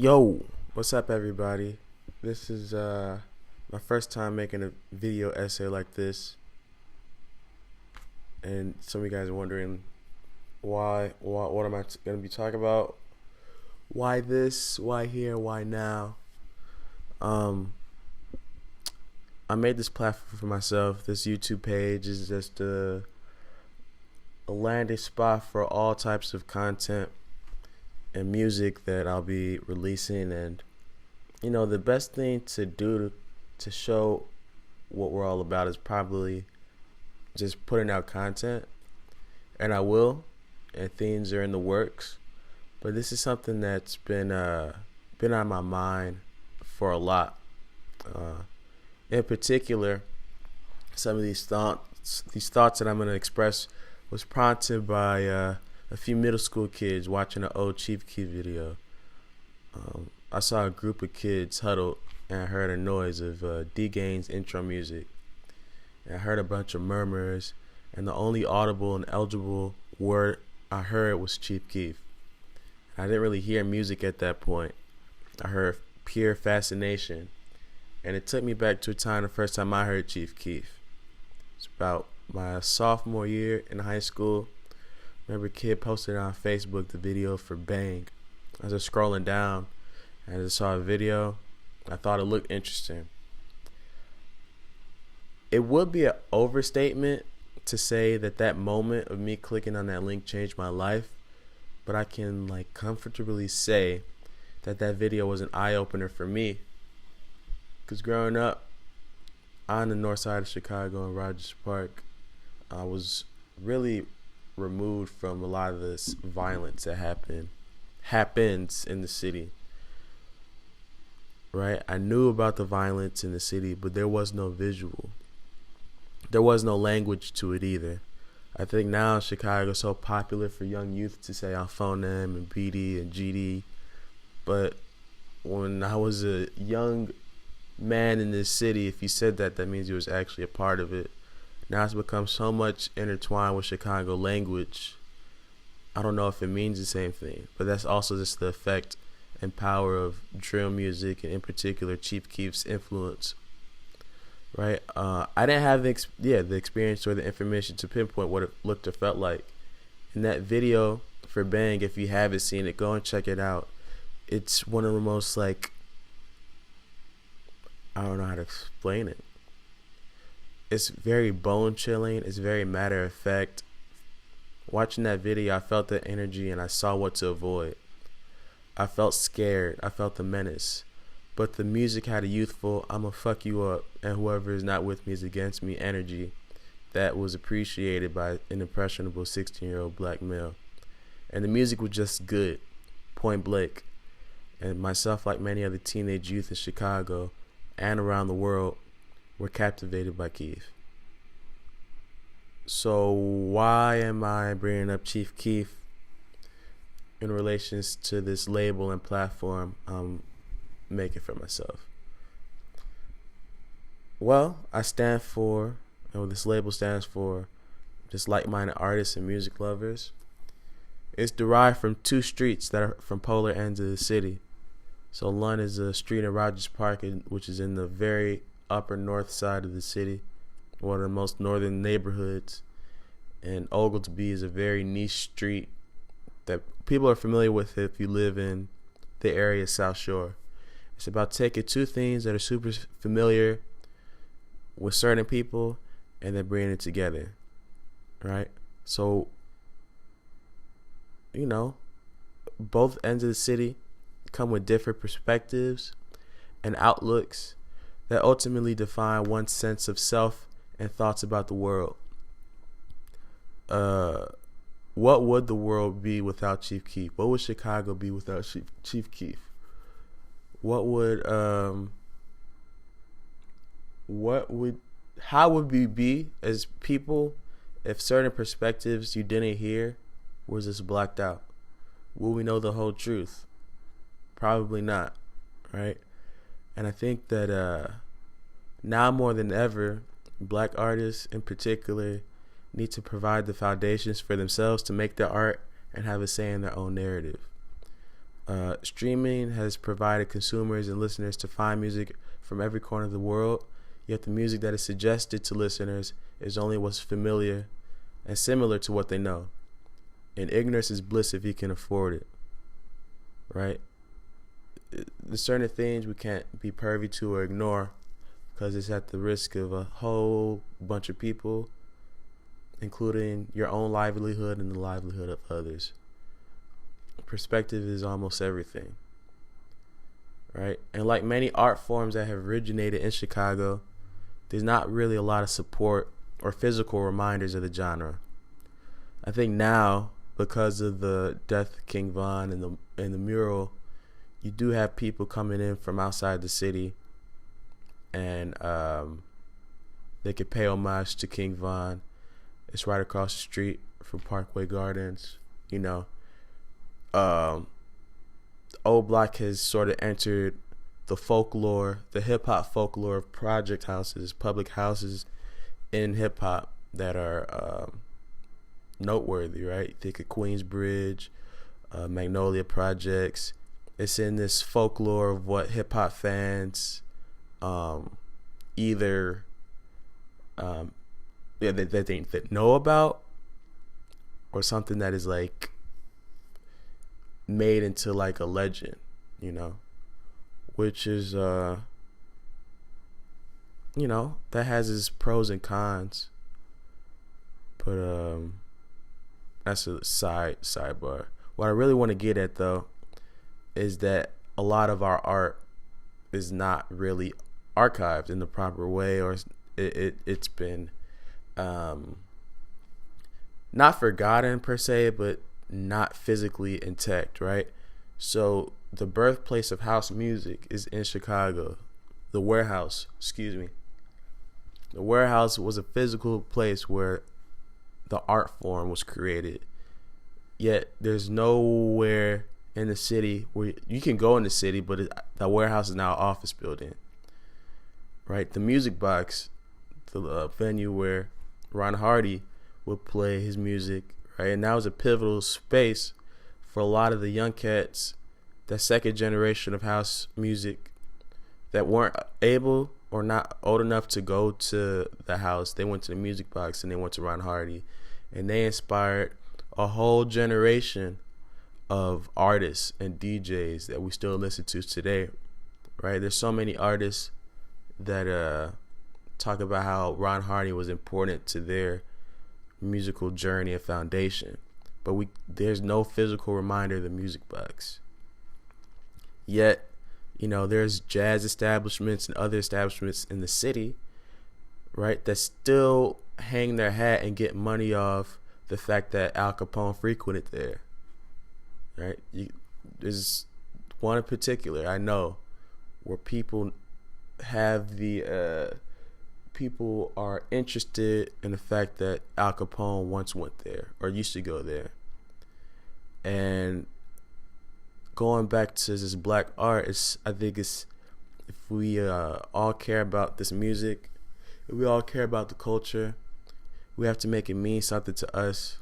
Yo, what's up, everybody? This is my first time making a video essay like this, and some of you guys are wondering what am I going to be talking about? Why this? Why here? Why now? Um, I made this platform for myself. This YouTube page is just a landing spot for all types of content and music that I'll be releasing. And the best thing to do to show what we're all about is probably just putting out content, and I will, and things are in the works. But this is something that's been on my mind for a lot. Uh, in particular, some of these thoughts that I'm going to express was prompted by a few middle school kids watching an old Chief Keef video. I saw a group of kids huddled, and I heard a noise of D Gain's intro music. And I heard a bunch of murmurs, and the only audible and eligible word I heard was Chief Keef. I didn't really hear music at that point. I heard pure fascination, and it took me back to a time the first time I heard Chief Keef. It's about my sophomore year in high school. I remember a kid posted on Facebook the video for Bang. I was just scrolling down, and I just saw a video. I thought it looked interesting. It would be an overstatement to say that moment of me clicking on that link changed my life, but I can comfortably say that video was an eye opener for me. Because growing up on the north side of Chicago in Rogers Park, I was really removed from a lot of this violence that happens in the city. Right? I knew about the violence in the city, but there was no visual. There was no language to it either. I think now Chicago is so popular for young youth to say I'm Phoneme and BD and GD. But when I was a young man in this city, if you said that means you was actually a part of it. Now it's become so much intertwined with Chicago language. I don't know if it means the same thing, but that's also just the effect and power of drill music, and in particular Chief Keef's influence. Right? I didn't have the experience or the information to pinpoint what it looked or felt like. In that video for Bang, if you haven't seen it, go and check it out. It's one of the most I don't know how to explain it. It's very bone chilling. It's very matter of fact. Watching that video, I felt the energy and I saw what to avoid. I felt scared. I felt the menace. But the music had a youthful, I'ma fuck you up, and whoever is not with me is against me energy that was appreciated by an impressionable 16-year-old black male. And the music was just good, point blank. And myself, like many other teenage youth in Chicago and around the world, were captivated by Keef. So why am I bringing up Chief Keef in relations to this label and platform I'm making for myself? Well, I stand for, and what this label stands for, just like-minded artists and music lovers. It's derived from two streets that are from polar ends of the city. So one is a street in Rogers Park, which is in the very upper north side of the city, one of the most northern neighborhoods. And Oglesby is a very niche street that people are familiar with if you live in the area South Shore. It's about taking two things that are super familiar with certain people and then bringing it together, right? So, both ends of the city come with different perspectives and outlooks that ultimately define one's sense of self and thoughts about the world. What would the world be without Chief Keef? What would Chicago be without Chief Keef? How would we be as people if certain perspectives you didn't hear was just blacked out? Will we know the whole truth? Probably not, right? And I think that now more than ever, black artists in particular need to provide the foundations for themselves to make their art and have a say in their own narrative. Streaming has provided consumers and listeners to find music from every corner of the world, yet the music that is suggested to listeners is only what's familiar and similar to what they know. And ignorance is bliss if you can afford it, right? There's certain things we can't be privy to or ignore because it's at the risk of a whole bunch of people, including your own livelihood and the livelihood of others. Perspective is almost everything, right? And like many art forms that have originated in Chicago, there's not really a lot of support or physical reminders of the genre. I think now, because of the death of King Von and the mural, you do have people coming in from outside the city, and they could pay homage to King Von. It's right across the street from Parkway Gardens, you know. Old Block has sort of entered the folklore, the hip hop folklore of project houses, public houses in hip hop that are noteworthy, right? Think of Queensbridge, Magnolia Projects. It's in this folklore of what hip hop fans either that they know about, or something that is like made into like a legend, you know, which is that has its pros and cons, but that's a sidebar. What I really want to get at though is that a lot of our art is not really archived in the proper way, or it's been not forgotten per se, but not physically intact, right? So the birthplace of house music is in Chicago. The Warehouse was a physical place where the art form was created. Yet there's nowhere in the city where you can go in the city, but the Warehouse is now an office building, right? The Music Box, the venue where Ron Hardy would play his music, right? And that was a pivotal space for a lot of the young cats, that second generation of house music, that weren't able or not old enough to go to the house. They went to the Music Box and they went to Ron Hardy, and they inspired a whole generation of artists and DJs that we still listen to today, right? There's so many artists that talk about how Ron Hardy was important to their musical journey and foundation, but there's no physical reminder of the Music Box. Yet, there's jazz establishments and other establishments in the city, right, that still hang their hat and get money off the fact that Al Capone frequented there, right? There's one in particular I know where people are interested in the fact that Al Capone once went there or used to go there. And going back to this black art, I think if we all care about this music, if we all care about the culture, we have to make it mean something to us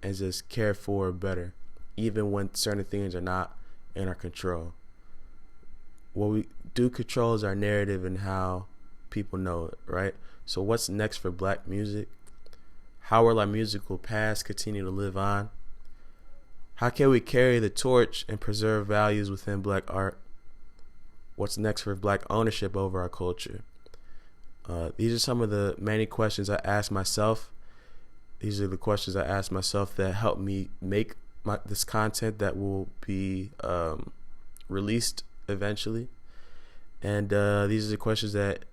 and just care for it better, even when certain things are not in our control. What we do control is our narrative and how people know it, right? So what's next for black music? How will our musical past continue to live on? How can we carry the torch and preserve values within black art? What's next for black ownership over our culture? These are some of the many questions I ask myself. These are the questions I ask myself that help me make this content that will be released eventually. And these are the questions that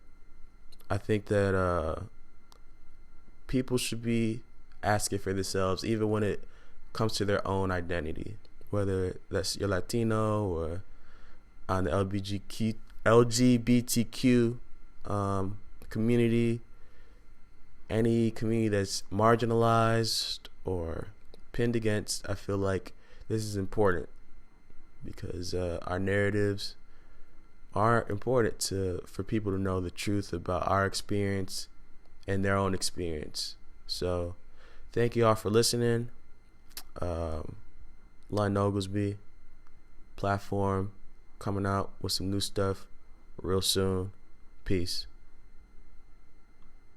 I think that people should be asking for themselves, even when it comes to their own identity, whether that's you're Latino or on the LGBTQ community, any community that's marginalized or pinned against. I feel like this is important because our narratives are important for people to know the truth about our experience and their own experience. So thank you all for listening. Lon Oglesby, platform, coming out with some new stuff real soon. Peace.